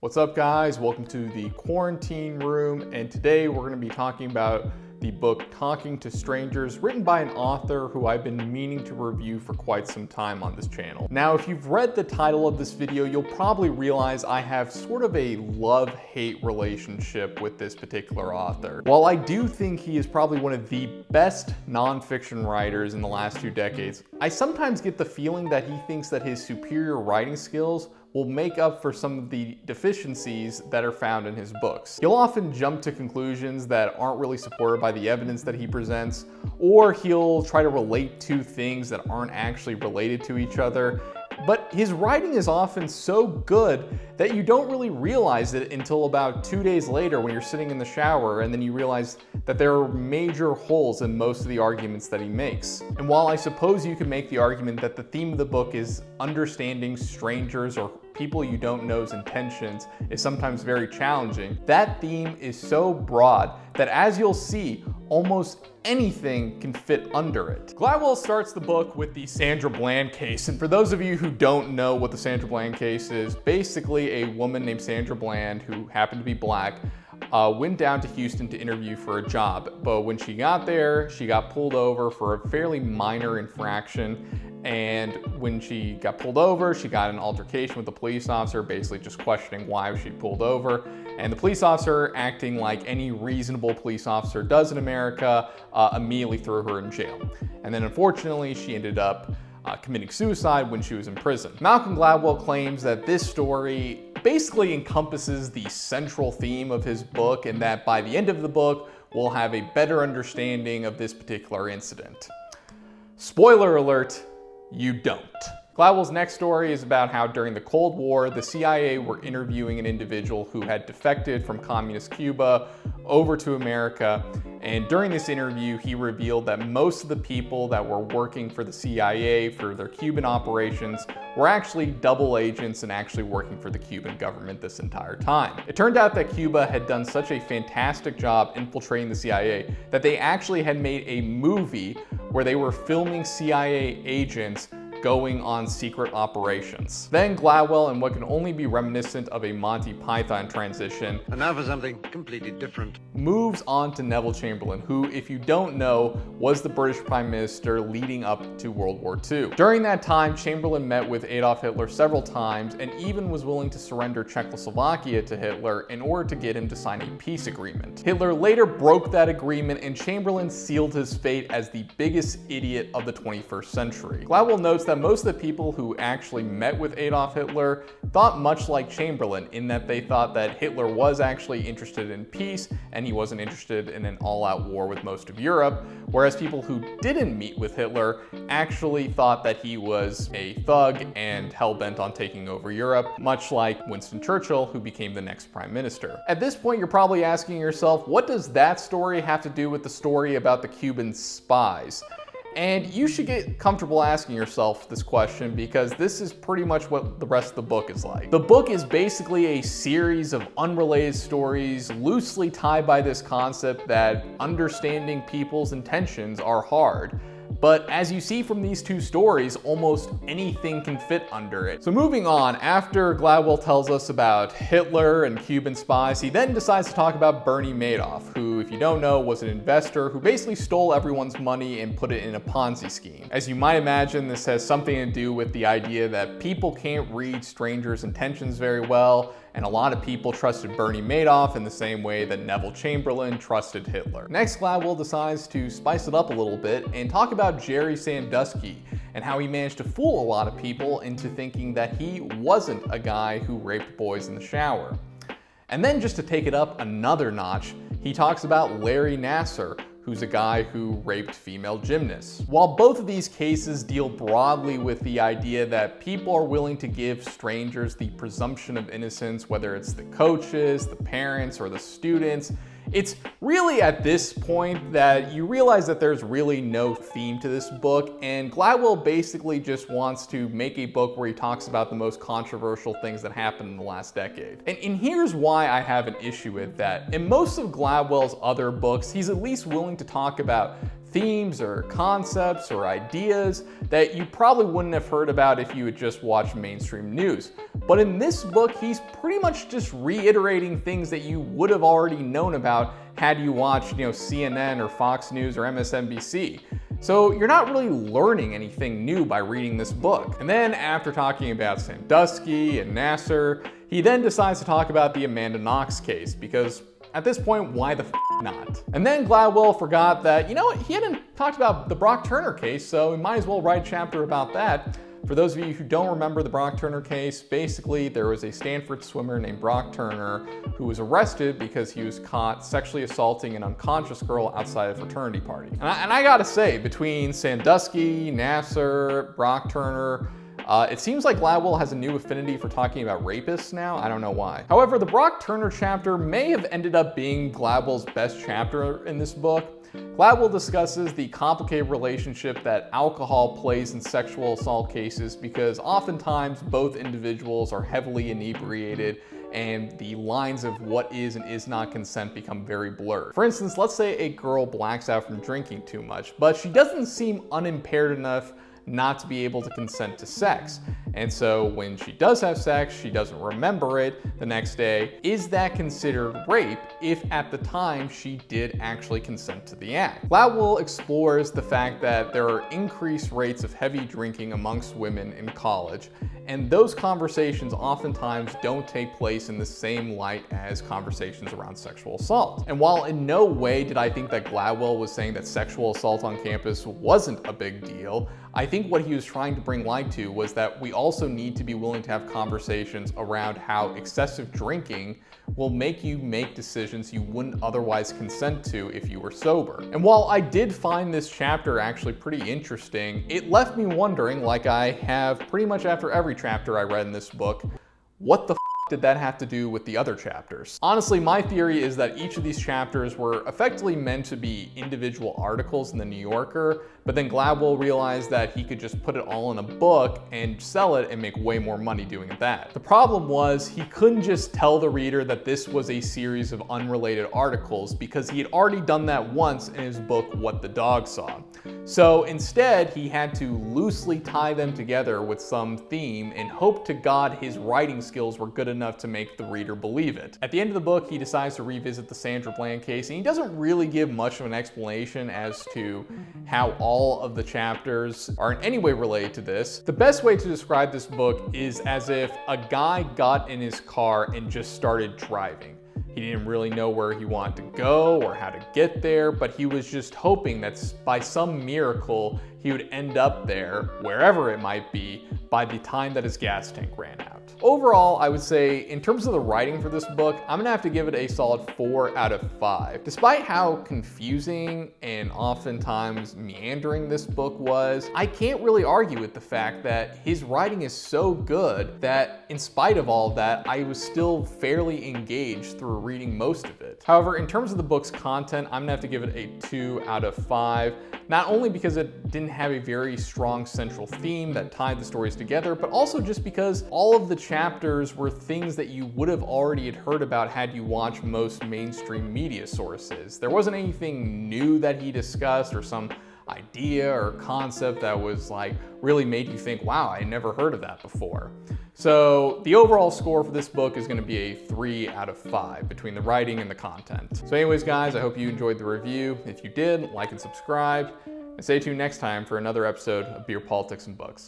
What's up, guys? Welcome to the quarantine room, and today we're going to be talking about the book Talking to Strangers, written by an author who I've been meaning to review for quite some time on this channel. Now, if you've read the title of this video, you'll probably realize I have sort of a love-hate relationship with this particular author. While I do think he is probably one of the best nonfiction writers in the last 2 decades, I sometimes get the feeling that he thinks that his superior writing skills will make up for some of the deficiencies that are found in his books. He'll often jump to conclusions that aren't really supported by the evidence that he presents, or he'll try to relate to things that aren't actually related to each other. But his writing is often so good that you don't really realize it until about 2 days later when you're sitting in the shower, and then you realize that there are major holes in most of the arguments that he makes. And while I suppose you could make the argument that the theme of the book is understanding strangers or people you don't know's intentions is sometimes very challenging, that theme is so broad that, as you'll see, almost anything can fit under it. Gladwell starts the book with the Sandra Bland case, and for those of you who don't know what the Sandra Bland case is, basically a woman named Sandra Bland, who happened to be black, went down to Houston to interview for a job. But when she got there, she got pulled over for a fairly minor infraction. And when she got pulled over, she got an altercation with the police officer, basically just questioning why she pulled over. And the police officer, acting like any reasonable police officer does in America, immediately threw her in jail. And then unfortunately, she ended up committing suicide when she was in prison. Malcolm Gladwell claims that this story basically encompasses the central theme of his book, and that by the end of the book, we'll have a better understanding of this particular incident. Spoiler alert, you don't. Gladwell's next story is about how during the Cold War, the CIA were interviewing an individual who had defected from communist Cuba over to America. And during this interview, he revealed that most of the people that were working for the CIA for their Cuban operations were actually double agents and actually working for the Cuban government this entire time. It turned out that Cuba had done such a fantastic job infiltrating the CIA that they actually had made a movie where they were filming CIA agents going on secret operations. Then Gladwell, in what can only be reminiscent of a Monty Python transition, and now for something completely different, moves on to Neville Chamberlain, who, if you don't know, was the British Prime Minister leading up to World War II. During that time, Chamberlain met with Adolf Hitler several times and even was willing to surrender Czechoslovakia to Hitler in order to get him to sign a peace agreement. Hitler later broke that agreement, and Chamberlain sealed his fate as the biggest idiot of the 21st century. Gladwell notes that most of the people who actually met with Adolf Hitler thought much like Chamberlain, in that they thought that Hitler was actually interested in peace and he wasn't interested in an all-out war with most of Europe, whereas people who didn't meet with Hitler actually thought that he was a thug and hell-bent on taking over Europe, much like Winston Churchill, who became the next prime minister. At this point, you're probably asking yourself, what does that story have to do with the story about the Cuban spies? And you should get comfortable asking yourself this question, because this is pretty much what the rest of the book is like. The book is basically a series of unrelated stories loosely tied by this concept that understanding people's intentions are hard. But as you see from these 2 stories, almost anything can fit under it. So moving on, after Gladwell tells us about Hitler and Cuban spies, he then decides to talk about Bernie Madoff, who, if you don't know, was an investor who basically stole everyone's money and put it in a Ponzi scheme. As you might imagine, this has something to do with the idea that people can't read strangers' intentions very well, and a lot of people trusted Bernie Madoff in the same way that Neville Chamberlain trusted Hitler. Next, Gladwell decides to spice it up a little bit and talk about Jerry Sandusky and how he managed to fool a lot of people into thinking that he wasn't a guy who raped boys in the shower. And then, just to take it up another notch, he talks about Larry Nassar, who's a guy who raped female gymnasts. While both of these cases deal broadly with the idea that people are willing to give strangers the presumption of innocence, whether it's the coaches, the parents, or the students, it's really at this point that you realize that there's really no theme to this book, and Gladwell basically just wants to make a book where he talks about the most controversial things that happened in the last decade. And here's why I have an issue with that. In most of Gladwell's other books, he's at least willing to talk about themes or concepts or ideas that you probably wouldn't have heard about if you had just watched mainstream news. But in this book, he's pretty much just reiterating things that you would have already known about had you watched, CNN or Fox News or MSNBC. So you're not really learning anything new by reading this book. And then after talking about Sandusky and Nasser, he then decides to talk about the Amanda Knox case, because at this point, why the not? And then Gladwell forgot that, he hadn't talked about the Brock Turner case, so we might as well write a chapter about that. For those of you who don't remember the Brock Turner case, basically there was a Stanford swimmer named Brock Turner who was arrested because he was caught sexually assaulting an unconscious girl outside a fraternity party. And I gotta say, between Sandusky, Nasser, Brock Turner, it seems like Gladwell has a new affinity for talking about rapists now. I don't know why. However, the Brock Turner chapter may have ended up being Gladwell's best chapter in this book. Gladwell discusses the complicated relationship that alcohol plays in sexual assault cases, because oftentimes both individuals are heavily inebriated and the lines of what is and is not consent become very blurred. For instance, let's say a girl blacks out from drinking too much, but she doesn't seem unimpaired enough not to be able to consent to sex. And so when she does have sex, she doesn't remember it the next day. Is that considered rape if at the time she did actually consent to the act? Gladwell explores the fact that there are increased rates of heavy drinking amongst women in college, and those conversations oftentimes don't take place in the same light as conversations around sexual assault. And while in no way did I think that Gladwell was saying that sexual assault on campus wasn't a big deal, I think what he was trying to bring light to was that we also need to be willing to have conversations around how excessive drinking will make you make decisions you wouldn't otherwise consent to if you were sober. And while I did find this chapter actually pretty interesting, it left me wondering, like I have pretty much after every chapter I read in this book, what the did that have to do with the other chapters? Honestly, my theory is that each of these chapters were effectively meant to be individual articles in the New Yorker, but then Gladwell realized that he could just put it all in a book and sell it and make way more money doing that. The problem was he couldn't just tell the reader that this was a series of unrelated articles, because he had already done that once in his book, What the Dog Saw. So instead, he had to loosely tie them together with some theme and hope to God his writing skills were good enough to make the reader believe it. At the end of the book, he decides to revisit the Sandra Bland case, and he doesn't really give much of an explanation as to how all of the chapters are in any way related to this. The best way to describe this book is as if a guy got in his car and just started driving. He didn't really know where he wanted to go or how to get there, but he was just hoping that by some miracle, he would end up there, wherever it might be, by the time that his gas tank ran out. Overall, I would say, in terms of the writing for this book, I'm gonna have to give it a solid 4 out of 5. Despite how confusing and oftentimes meandering this book was, I can't really argue with the fact that his writing is so good that in spite of all that, I was still fairly engaged through reading most of it. However, in terms of the book's content, I'm gonna have to give it a 2 out of 5. Not only because it didn't have a very strong central theme that tied the stories together, but also just because all of the chapters were things that you would have already heard about had you watched most mainstream media sources. There wasn't anything new that he discussed or some idea or concept that was really made you think, wow, I never heard of that before. So the overall score for this book is going to be a 3 out of 5 between the writing and the content. So anyways, guys, I hope you enjoyed the review. If you did, like and subscribe, and stay tuned next time for another episode of Beer, Politics, and Books.